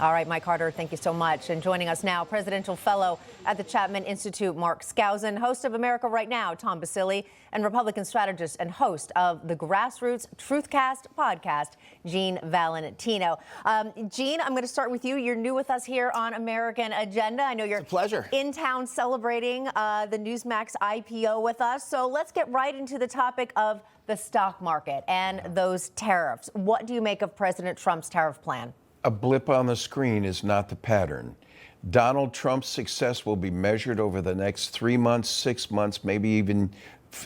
All right, Mike Carter, thank you so much. And joining us now, presidential fellow at the Chapman Institute, Mark Skousen, host of America Right Now, Tom Basile, and Republican strategist and host of the Grassroots Truthcast podcast, Gene Valentino. Gene, I'm going to start with you. You're new with us here on American Agenda. I know you're in town celebrating the Newsmax IPO with us. So let's get right into the topic of the stock market and those tariffs. What do you make of President Trump's tariff plan? A blip on the screen is not the pattern. Donald Trump's success will be measured over the next 3 months, 6 months, maybe even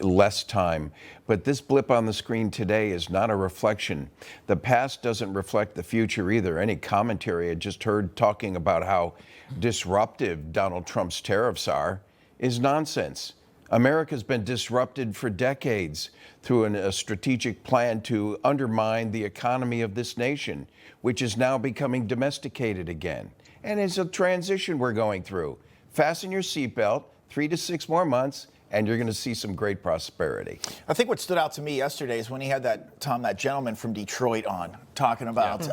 less time. But this blip on the screen today is not a reflection. The past doesn't reflect the future either. Any commentary I just heard talking about how disruptive Donald Trump's tariffs are is nonsense. America's been disrupted for decades through a strategic plan to undermine the economy of this nation, which is now becoming domesticated again. And it's a transition we're going through. Fasten your seatbelt, 3 to 6 more months, and you're going to see some great prosperity. I think what stood out to me yesterday is when he had that gentleman from Detroit on, talking about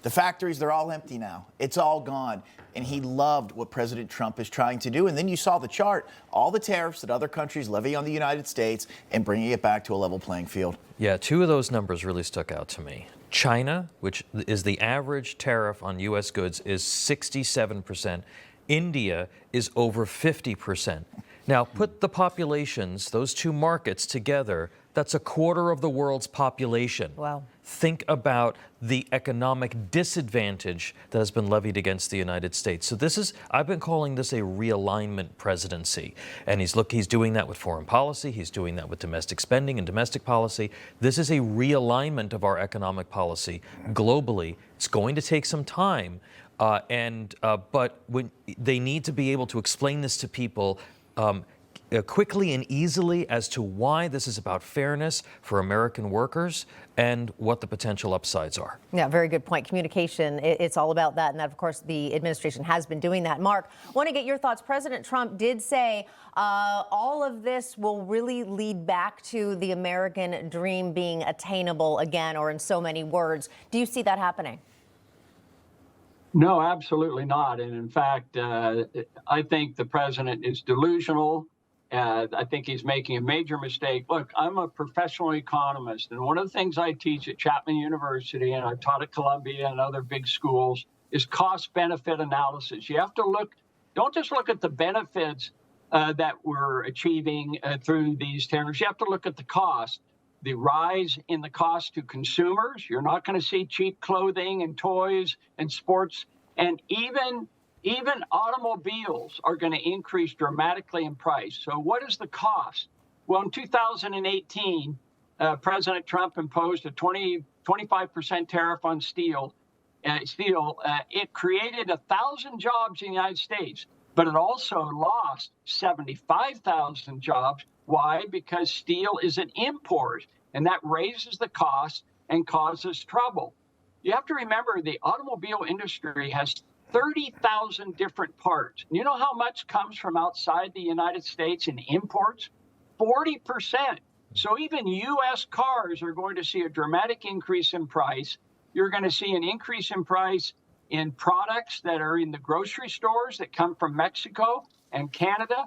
the factories, they're all empty now. It's all gone. And he loved what President Trump is trying to do. And then you saw the chart, all the tariffs that other countries levy on the United States and bringing it back to a level playing field. Yeah, two of those numbers really stuck out to me. China, which is the average tariff on U.S. goods, is 67%. India is over 50%. Now, put the populations, those two markets together, that's a quarter of the world's population. Wow. Think about the economic disadvantage that has been levied against the United States. So this is, I've been calling this a realignment presidency. And he's doing that with foreign policy. He's doing that with domestic spending and domestic policy. This is a realignment of our economic policy globally. It's going to take some time. But when they need to be able to explain this to people quickly and easily as to why this is about fairness for American workers and what the potential upsides are. Yeah, very good point. Communication, it's all about that. And that, of course, the administration has been doing that. Mark, I want to get your thoughts. President Trump did say all of this will really lead back to the American dream being attainable again, or in so many words. Do you see that happening? No, absolutely not. And in fact, I think the president is delusional. I think he's making a major mistake. Look, I'm a professional economist, and one of the things I teach at Chapman University, and I've taught at Columbia and other big schools, is cost-benefit analysis. You have to don't just look at the benefits that we're achieving through these tariffs. You have to look at the cost. The rise in the cost to consumers. You're not going to see cheap clothing and toys and sports, and even automobiles are going to increase dramatically in price. So what is the cost? Well, in 2018, President Trump imposed a 25% tariff on steel. It created 1,000 jobs in the United States, but it also lost 75,000 jobs. Why? Because steel is an import, and that raises the cost and causes trouble. You have to remember the automobile industry has 30,000 different parts. You know how much comes from outside the United States in imports? 40%. So even U.S. cars are going to see a dramatic increase in price. You're going to see an increase in price in products that are in the grocery stores that come from Mexico and Canada.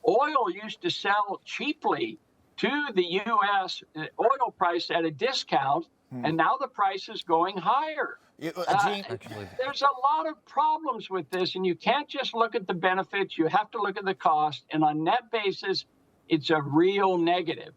Oil used to sell cheaply to the U.S. Oil price at a discount, and now the price is going higher. There's a lot of problems with this, and you can't just look at the benefits. You have to look at the cost, and on net basis, it's a real negative.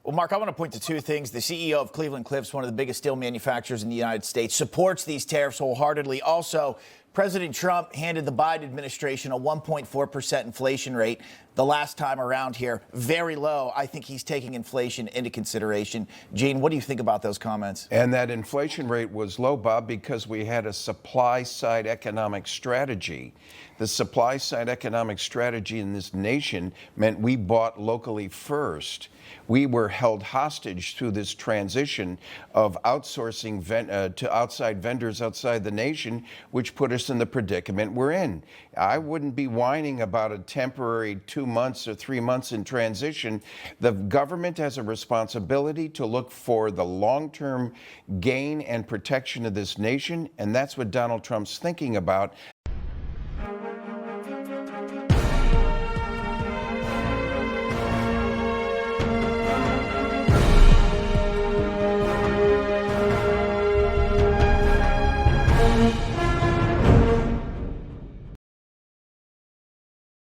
Well, Mark, I want to point to two things. The CEO of Cleveland Cliffs, one of the biggest steel manufacturers in the United States, supports these tariffs wholeheartedly. Also, President Trump handed the Biden administration a 1.4% inflation rate the last time around here. Very low. I think he's taking inflation into consideration. Gene, what do you think about those comments? And that inflation rate was low, Bob, because we had a supply-side economic strategy. The supply-side economic strategy in this nation meant we bought locally first. We were held hostage through this transition of outsourcing to outside vendors outside the nation, which put us in the predicament we're in. I wouldn't be whining about a temporary 2 months or 3 months in transition. The government has a responsibility to look for the long-term gain and protection of this nation, and that's what Donald Trump's thinking about.